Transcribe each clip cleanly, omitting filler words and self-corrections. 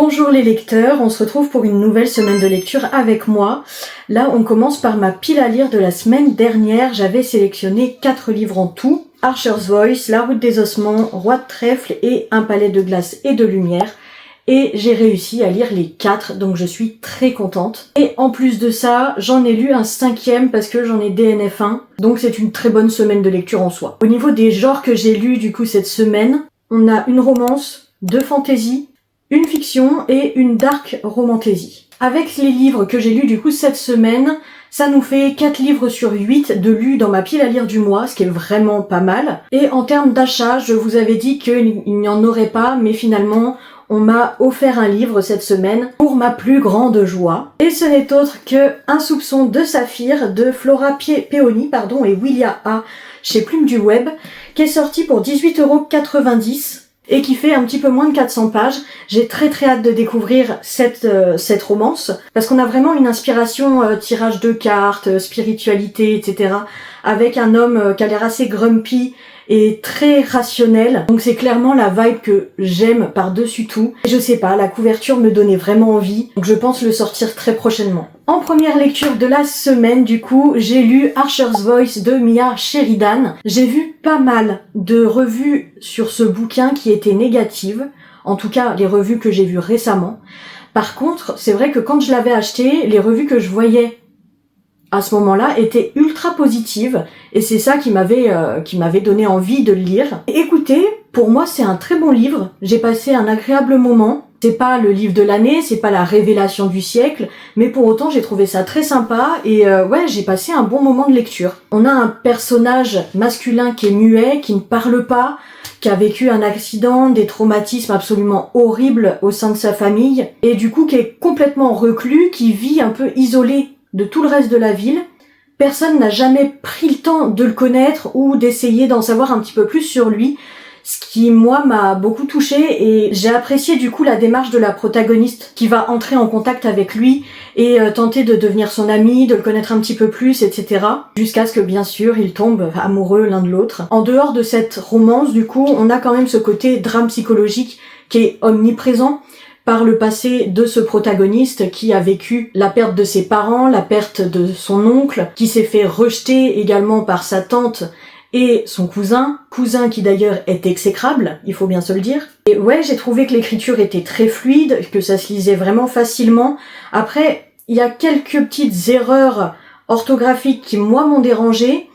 Bonjour les lecteurs, on se retrouve pour une nouvelle semaine de lecture avec moi. Là, on commence par ma pile à lire de la semaine dernière. J'avais sélectionné 4 livres en tout. Archer's Voice, La route des ossements, Roi de trèfle et Un palais de glace et de lumière. Et j'ai réussi à lire les 4, donc je suis très contente. Et en plus de ça, j'en ai lu un 5e parce que j'en ai DNF 1. Donc c'est une très bonne semaine de lecture en soi. Au niveau des genres que j'ai lus du coup cette semaine, on a une romance, 2 fantasy, une fiction et une dark romantasy. Avec les livres que j'ai lus du coup cette semaine, ça nous fait 4 livres sur 8 de lus dans ma pile à lire du mois, ce qui est vraiment pas mal. Et en termes d'achat, je vous avais dit qu'il n'y en aurait pas, mais finalement, on m'a offert un livre cette semaine pour ma plus grande joie. Et ce n'est autre que Un soupçon de saphir de Flora Peoni et Willia A. chez Plume du Web, qui est sorti pour 18,90 € et qui fait un petit peu moins de 400 pages. J'ai très hâte de découvrir cette romance, parce qu'on a vraiment une inspiration tirage de cartes, spiritualité, etc. avec un homme qui a l'air assez grumpy et très rationnel. Donc c'est clairement la vibe que j'aime par-dessus tout. Et je sais pas, la couverture me donnait vraiment envie, donc je pense le sortir très prochainement. En première lecture de la semaine, du coup, j'ai lu Archer's Voice de Mia Sheridan. J'ai vu pas mal de revues sur ce bouquin qui étaient négatives, en tout cas les revues que j'ai vues récemment. Par contre, c'est vrai que quand je l'avais acheté, les revues que je voyais à ce moment-là étaient ultra positives, et c'est ça qui m'avait donné envie de le lire. Et écoutez, pour moi c'est un très bon livre, j'ai passé un agréable moment. C'est pas le livre de l'année, c'est pas la révélation du siècle, mais pour autant j'ai trouvé ça très sympa et j'ai passé un bon moment de lecture. On a un personnage masculin qui est muet, qui ne parle pas, qui a vécu un accident, des traumatismes absolument horribles au sein de sa famille, et du coup qui est complètement reclus, qui vit un peu isolé de tout le reste de la ville. Personne n'a jamais pris le temps de le connaître ou d'essayer d'en savoir un petit peu plus sur lui, ce qui, moi, m'a beaucoup touchée, et j'ai apprécié du coup la démarche de la protagoniste qui va entrer en contact avec lui et tenter de devenir son ami, de le connaître un petit peu plus, etc. Jusqu'à ce que, bien sûr, ils tombent amoureux l'un de l'autre. En dehors de cette romance, du coup, on a quand même ce côté drame psychologique qui est omniprésent par le passé de ce protagoniste qui a vécu la perte de ses parents, la perte de son oncle, qui s'est fait rejeter également par sa tante et son cousin qui d'ailleurs est exécrable, il faut bien se le dire. Et ouais, j'ai trouvé que l'écriture était très fluide, que ça se lisait vraiment facilement. Après, il y a quelques petites erreurs orthographiques qui, moi, m'ont dérangé,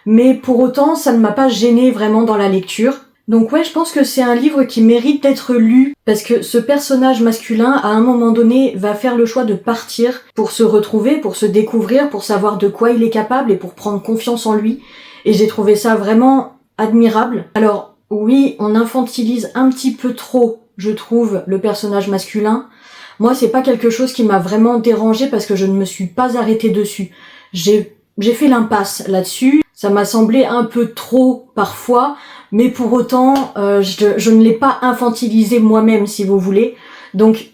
mais pour autant, ça ne m'a pas gêné vraiment dans la lecture. Donc ouais, je pense que c'est un livre qui mérite d'être lu, parce que ce personnage masculin, à un moment donné, va faire le choix de partir pour se retrouver, pour se découvrir, pour savoir de quoi il est capable et pour prendre confiance en lui. Et j'ai trouvé ça vraiment admirable. Alors oui, on infantilise un petit peu trop, je trouve, le personnage masculin. Moi, c'est pas quelque chose qui m'a vraiment dérangée parce que je ne me suis pas arrêtée dessus. J'ai fait l'impasse là-dessus. Ça m'a semblé un peu trop parfois, mais pour autant, je ne l'ai pas infantilisé moi-même, si vous voulez. Donc,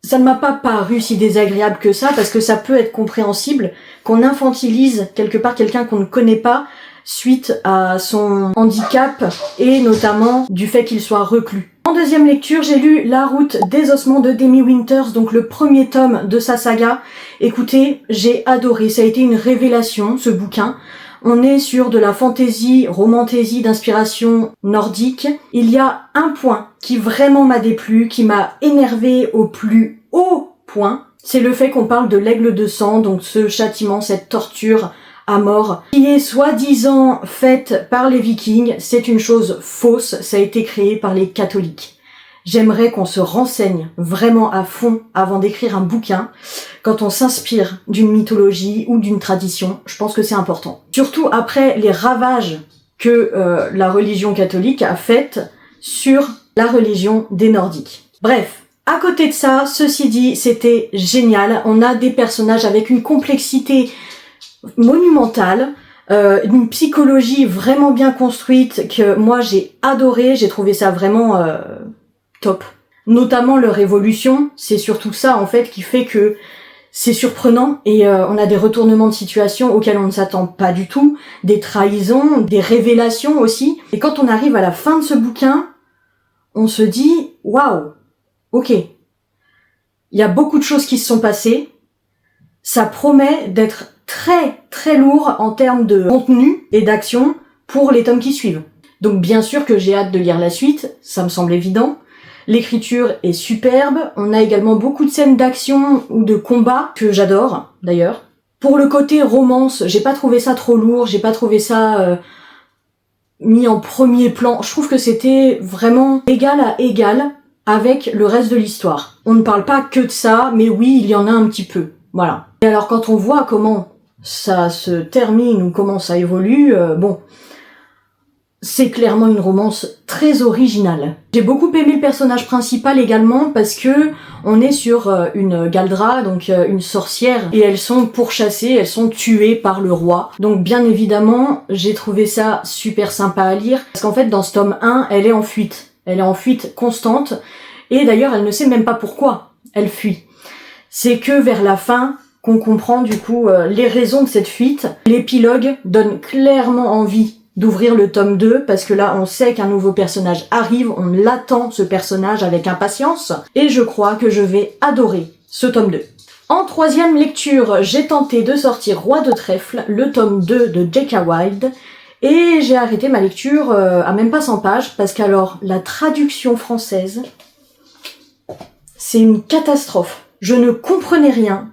ça ne m'a pas paru si désagréable que ça, parce que ça peut être compréhensible qu'on infantilise quelque part quelqu'un qu'on ne connaît pas suite à son handicap et notamment du fait qu'il soit reclus. En deuxième lecture, j'ai lu La route des ossements de Demi Winters, donc le premier tome de sa saga. Écoutez, j'ai adoré, ça a été une révélation, ce bouquin. On est sur de la fantasy, romantasy d'inspiration nordique. Il y a un point qui vraiment m'a déplu, qui m'a énervé au plus haut point. C'est le fait qu'on parle de l'aigle de sang, donc ce châtiment, cette torture à mort, qui est soi-disant faite par les Vikings. C'est une chose fausse, ça a été créé par les catholiques. J'aimerais qu'on se renseigne vraiment à fond avant d'écrire un bouquin. Quand on s'inspire d'une mythologie ou d'une tradition, je pense que c'est important. Surtout après les ravages que la religion catholique a fait sur la religion des Nordiques. Bref, à côté de ça, ceci dit, c'était génial. On a des personnages avec une complexité monumentale, une psychologie vraiment bien construite que moi j'ai adoré, j'ai trouvé ça vraiment top. Notamment leur évolution, c'est surtout ça en fait qui fait que c'est surprenant et on a des retournements de situation auxquels on ne s'attend pas du tout, des trahisons, des révélations aussi. Et quand on arrive à la fin de ce bouquin, on se dit waouh, ok, Il y a beaucoup de choses qui se sont passées. Ça promet d'être très très lourd en termes de contenu et d'action pour les tomes qui suivent. Donc bien sûr que j'ai hâte de lire la suite, ça me semble évident. L'écriture est superbe, on a également beaucoup de scènes d'action ou de combat que j'adore d'ailleurs. Pour le côté romance, j'ai pas trouvé ça trop lourd, j'ai pas trouvé ça mis en premier plan. Je trouve que c'était vraiment égal à égal avec le reste de l'histoire. On ne parle pas que de ça, mais oui, il y en a un petit peu. Voilà. Et alors quand on voit comment ça se termine ou comment ça évolue, c'est clairement une romance très originale. J'ai beaucoup aimé le personnage principal également parce que on est sur une Galdra, donc une sorcière, et elles sont pourchassées, elles sont tuées par le roi. Donc bien évidemment, j'ai trouvé ça super sympa à lire parce qu'en fait dans ce tome 1, elle est en fuite. Elle est en fuite constante et d'ailleurs elle ne sait même pas pourquoi elle fuit. C'est que vers la fin qu'on comprend du coup les raisons de cette fuite. L'épilogue donne clairement envie d'ouvrir le tome 2 parce que là on sait qu'un nouveau personnage arrive, on l'attend ce personnage avec impatience et je crois que je vais adorer ce tome 2. En troisième lecture, j'ai tenté de sortir Roi de Trèfle, le tome 2 de J.K. Wilde, et j'ai arrêté ma lecture à même pas 100 pages parce qu'alors la traduction française, c'est une catastrophe. Je ne comprenais rien.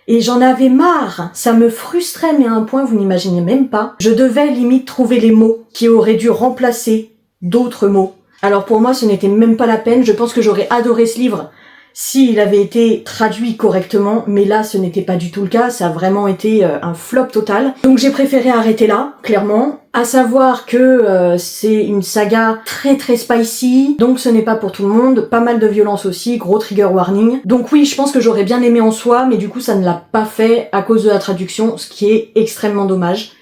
Et j'en avais marre, ça me frustrait mais à un point vous n'imaginez même pas. Je devais limite trouver les mots qui auraient dû remplacer d'autres mots. Alors pour moi ce n'était même pas la peine, je pense que j'aurais adoré ce livre s'il avait été traduit correctement, mais là ce n'était pas du tout le cas, ça a vraiment été un flop total. Donc j'ai préféré arrêter là, clairement. À savoir que c'est une saga très très spicy, donc ce n'est pas pour tout le monde, pas mal de violence aussi, gros trigger warning. Donc oui, je pense que j'aurais bien aimé en soi, mais du coup ça ne l'a pas fait à cause de la traduction, ce qui est extrêmement dommage.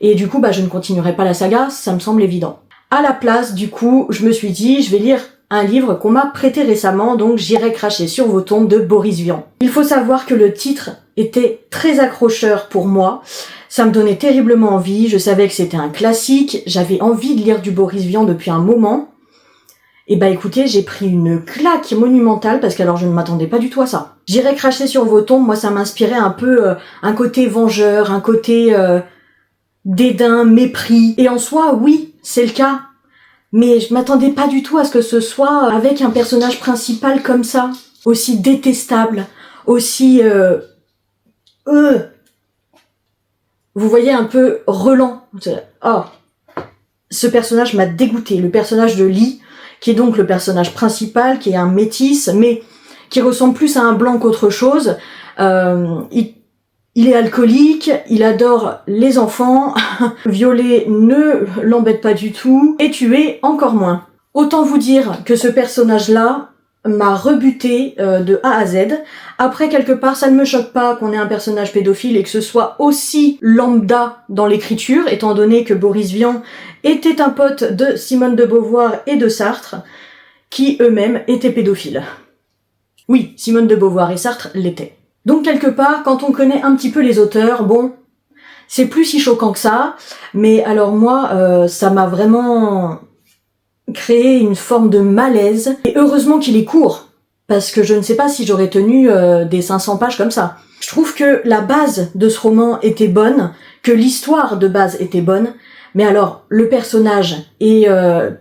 Et du coup je ne continuerai pas la saga, ça me semble évident. À la place, du coup, je me suis dit, je vais lire un livre qu'on m'a prêté récemment, donc j'irai cracher sur vos tombes de Boris Vian. Il faut savoir que le titre était très accrocheur pour moi, ça me donnait terriblement envie, je savais que c'était un classique, j'avais envie de lire du Boris Vian depuis un moment, et écoutez, j'ai pris une claque monumentale parce qu'alors je ne m'attendais pas du tout à ça. J'irai cracher sur vos tombes, moi ça m'inspirait un peu un côté vengeur, un côté dédain, mépris, et en soi, oui, c'est le cas. Mais je m'attendais pas du tout à ce que ce soit avec un personnage principal comme ça, aussi détestable, aussi vous voyez un peu relent. Oh, ce personnage m'a dégoûté. Le personnage de Lee, qui est donc le personnage principal, qui est un métis, mais qui ressemble plus à un blanc qu'autre chose. Il est alcoolique, il adore les enfants, violer ne l'embête pas du tout, et tuer encore moins. Autant vous dire que ce personnage-là m'a rebuté de A à Z. Après, quelque part, ça ne me choque pas qu'on ait un personnage pédophile et que ce soit aussi lambda dans l'écriture, étant donné que Boris Vian était un pote de Simone de Beauvoir et de Sartre, qui eux-mêmes étaient pédophiles. Oui, Simone de Beauvoir et Sartre l'étaient. Donc quelque part, quand on connaît un petit peu les auteurs, c'est plus si choquant que ça, mais alors moi, ça m'a vraiment créé une forme de malaise, et heureusement qu'il est court, parce que je ne sais pas si j'aurais tenu des 500 pages comme ça. Je trouve que la base de ce roman était bonne, que l'histoire de base était bonne, mais alors le personnage et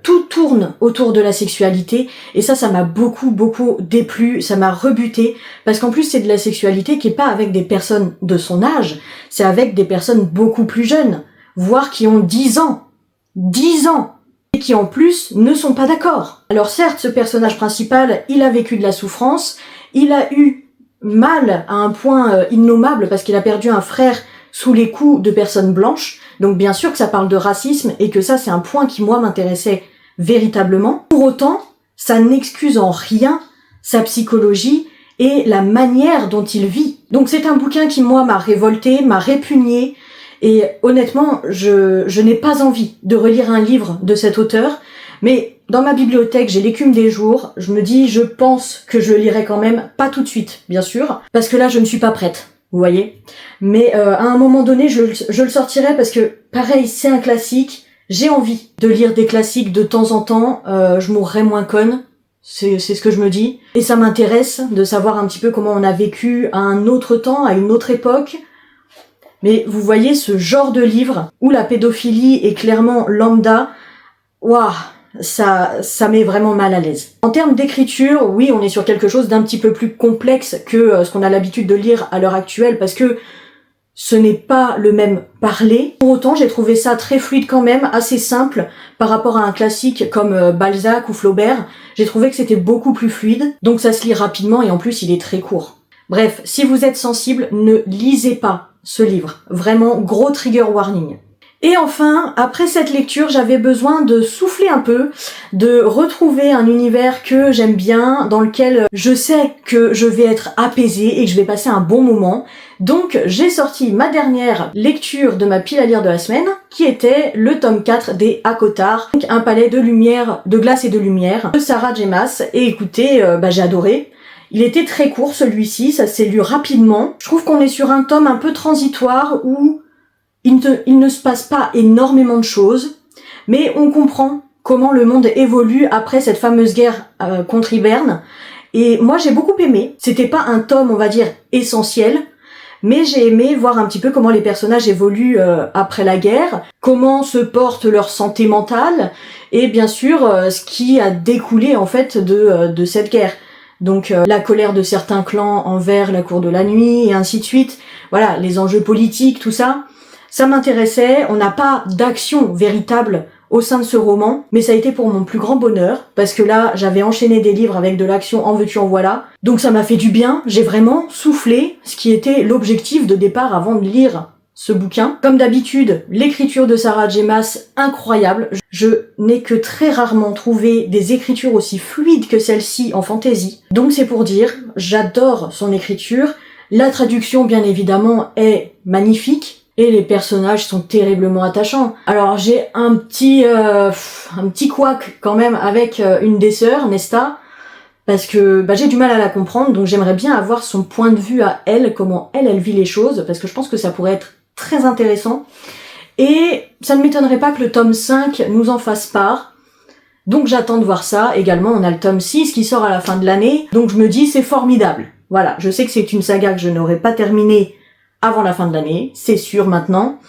tout tourne autour de la sexualité et ça m'a beaucoup déplu, ça m'a rebuté parce qu'en plus c'est de la sexualité qui est pas avec des personnes de son âge, c'est avec des personnes beaucoup plus jeunes, voire qui ont 10 ans et qui en plus ne sont pas d'accord. Alors certes, ce personnage principal, il a vécu de la souffrance, il a eu mal à un point innommable parce qu'il a perdu un frère sous les coups de personnes blanches. Donc bien sûr que ça parle de racisme et que ça c'est un point qui moi m'intéressait véritablement. Pour autant, ça n'excuse en rien sa psychologie et la manière dont il vit. Donc c'est un bouquin qui moi m'a révolté, m'a répugné et honnêtement je n'ai pas envie de relire un livre de cet auteur, mais dans ma bibliothèque j'ai l'écume des jours, je me dis je pense que je le lirai quand même, pas tout de suite bien sûr, parce que là je ne suis pas prête. Vous voyez, mais à un moment donné, je le sortirai parce que, pareil, c'est un classique. J'ai envie de lire des classiques de temps en temps. Je mourrai moins conne. c'est ce que je me dis. Et ça m'intéresse de savoir un petit peu comment on a vécu à un autre temps, à une autre époque. Mais vous voyez ce genre de livre où la pédophilie est clairement lambda, waouh, ça met vraiment mal à l'aise. En termes d'écriture, oui, on est sur quelque chose d'un petit peu plus complexe que ce qu'on a l'habitude de lire à l'heure actuelle, parce que ce n'est pas le même parler. Pour autant, j'ai trouvé ça très fluide quand même, assez simple par rapport à un classique comme Balzac ou Flaubert. J'ai trouvé que c'était beaucoup plus fluide, donc ça se lit rapidement et en plus il est très court. Bref, si vous êtes sensible, ne lisez pas ce livre. Vraiment, gros trigger warning. Et enfin, après cette lecture, j'avais besoin de souffler un peu, de retrouver un univers que j'aime bien, dans lequel je sais que je vais être apaisée et que je vais passer un bon moment. Donc, j'ai sorti ma dernière lecture de ma pile à lire de la semaine, qui était le tome 4 des ACOTAR, donc un palais de lumière, de glace et de lumière, de Sarah J. Maas. Et écoutez, j'ai adoré. Il était très court celui-ci, ça s'est lu rapidement. Je trouve qu'on est sur un tome un peu transitoire où il ne se passe pas énormément de choses, mais on comprend comment le monde évolue après cette fameuse guerre contre Hiberne. Et moi j'ai beaucoup aimé. C'était pas un tome, on va dire, essentiel, mais j'ai aimé voir un petit peu comment les personnages évoluent après la guerre, comment se porte leur santé mentale, et bien sûr ce qui a découlé en fait de cette guerre. Donc la colère de certains clans envers la cour de la nuit, et ainsi de suite. Voilà, les enjeux politiques, tout ça. Ça m'intéressait, on n'a pas d'action véritable au sein de ce roman, mais ça a été pour mon plus grand bonheur, parce que là, j'avais enchaîné des livres avec de l'action en veux-tu en voilà, donc ça m'a fait du bien, j'ai vraiment soufflé, ce qui était l'objectif de départ avant de lire ce bouquin. Comme d'habitude, l'écriture de Sarah J. Maas, incroyable, je n'ai que très rarement trouvé des écritures aussi fluides que celle-ci en fantasy, donc c'est pour dire, j'adore son écriture, la traduction bien évidemment est magnifique, et les personnages sont terriblement attachants. Alors j'ai un petit couac quand même avec une des sœurs, Nesta, parce que j'ai du mal à la comprendre, donc j'aimerais bien avoir son point de vue à elle, comment elle vit les choses, parce que je pense que ça pourrait être très intéressant. Et ça ne m'étonnerait pas que le tome 5 nous en fasse part. Donc j'attends de voir ça. Également, on a le tome 6 qui sort à la fin de l'année, donc je me dis c'est formidable. Voilà, je sais que c'est une saga que je n'aurai pas terminée avant la fin de l'année, c'est sûr maintenant.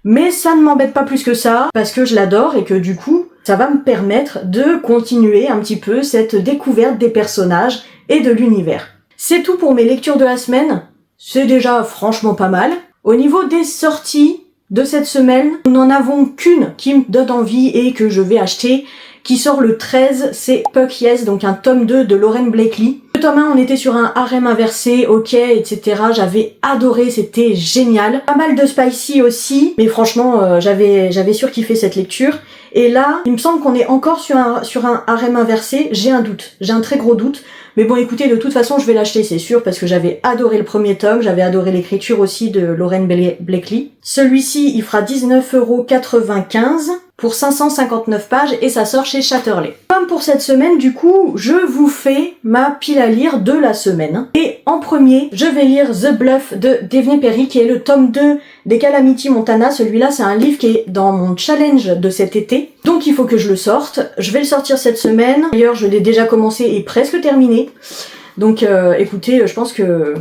Mais ça ne m'embête pas plus que ça, parce que je l'adore et que du coup, ça va me permettre de continuer un petit peu cette découverte des personnages et de l'univers. C'est tout pour mes lectures de la semaine. C'est déjà franchement pas mal. Au niveau des sorties de cette semaine, nous n'en avons qu'une qui me donne envie et que je vais acheter, qui sort le 13, c'est Puck Yes, donc un tome 2 de Lauren Blakely. Le tome 1, on était sur un harem inversé, ok, etc. J'avais adoré, c'était génial. Pas mal de spicy aussi, mais franchement, j'avais surkiffé cette lecture. Et là, il me semble qu'on est encore sur un harem inversé, j'ai un doute, j'ai un très gros doute. Mais bon, écoutez, de toute façon, je vais l'acheter, c'est sûr, parce que j'avais adoré le premier tome, j'avais adoré l'écriture aussi de Lauren Blakely. Celui-ci, il fera 19,95 € pour 559 pages et ça sort chez Chatterley. Comme pour cette semaine, du coup, je vous fais ma pile à lire de la semaine. Et en premier, je vais lire The Bluff de Daphne Perry, qui est le tome 2 des Calamity Montana. Celui-là, c'est un livre qui est dans mon challenge de cet été. Donc il faut que je le sorte. Je vais le sortir cette semaine. D'ailleurs, je l'ai déjà commencé et presque terminé. Donc écoutez, je pense que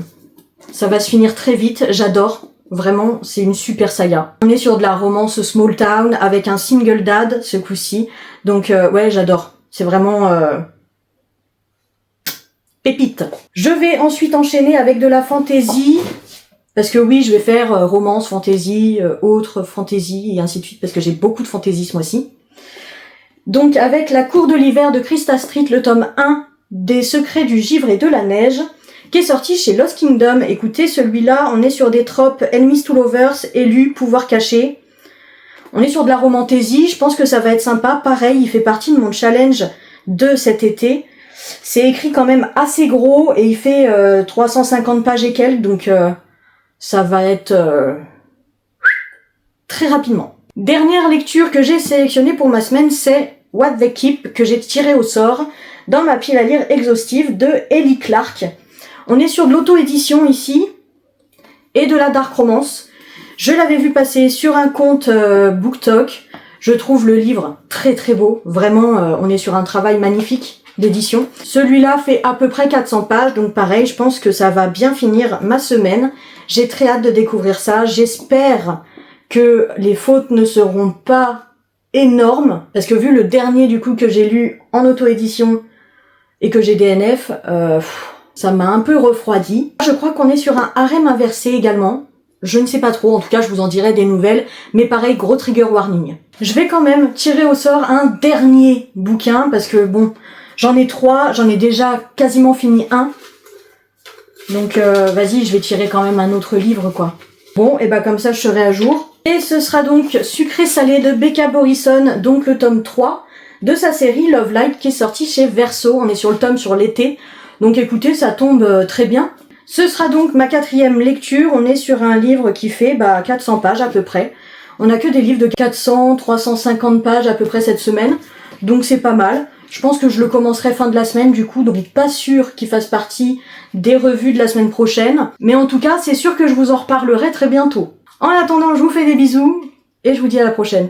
ça va se finir très vite. J'adore. Vraiment, c'est une super saga. On est sur de la romance small town avec un single dad ce coup-ci. Donc ouais, j'adore. C'est vraiment pépite. Je vais ensuite enchaîner avec de la fantasy. Parce que oui, je vais faire romance, fantasy, autre fantasy et ainsi de suite. Parce que j'ai beaucoup de fantasy ce mois-ci. Donc avec La Cour de l'hiver de Krista Street, le tome 1 des Secrets du givre et de la neige, qui est sorti chez Lost Kingdom. Écoutez, celui-là, on est sur des tropes Enemies to Lovers, élus, pouvoir caché. On est sur de la romantésie, je pense que ça va être sympa. Pareil, il fait partie de mon challenge de cet été. C'est écrit quand même assez gros et il fait 350 pages et quelques, donc ça va être très rapidement. Dernière lecture que j'ai sélectionnée pour ma semaine, c'est What They Keep, que j'ai tiré au sort dans ma pile à lire exhaustive de Ellie Clark. On est sur de l'auto-édition ici, et de la dark romance. Je l'avais vu passer sur un compte BookTok. Je trouve le livre très très beau. Vraiment, on est sur un travail magnifique. d'édition. Celui-là fait à peu près 400 pages, donc pareil, je pense que ça va bien finir ma semaine. J'ai très hâte de découvrir ça. J'espère que les fautes ne seront pas énormes, parce que vu le dernier du coup que j'ai lu en auto-édition et que j'ai DNF, ça m'a un peu refroidi. Je crois qu'on est sur un harem inversé également. Je ne sais pas trop, en tout cas je vous en dirai des nouvelles, mais pareil, gros trigger warning. Je vais quand même tirer au sort un dernier bouquin, parce que bon, j'en ai 3, j'en ai déjà quasiment fini un. Donc vas-y, je vais tirer quand même un autre livre quoi. Bon, et bah comme ça je serai à jour. Et ce sera donc Sucré Salé de Becca Borison, donc le tome 3 de sa série Love Light qui est sorti chez Verso. On est sur le tome sur l'été, donc écoutez, ça tombe très bien. Ce sera donc ma 4e lecture. On est sur un livre qui fait 400 pages à peu près. On a que des livres de 400, 350 pages à peu près cette semaine, donc c'est pas mal. Je pense que je le commencerai fin de la semaine du coup, donc pas sûr qu'il fasse partie des revues de la semaine prochaine. Mais en tout cas, c'est sûr que je vous en reparlerai très bientôt. En attendant, je vous fais des bisous et je vous dis à la prochaine.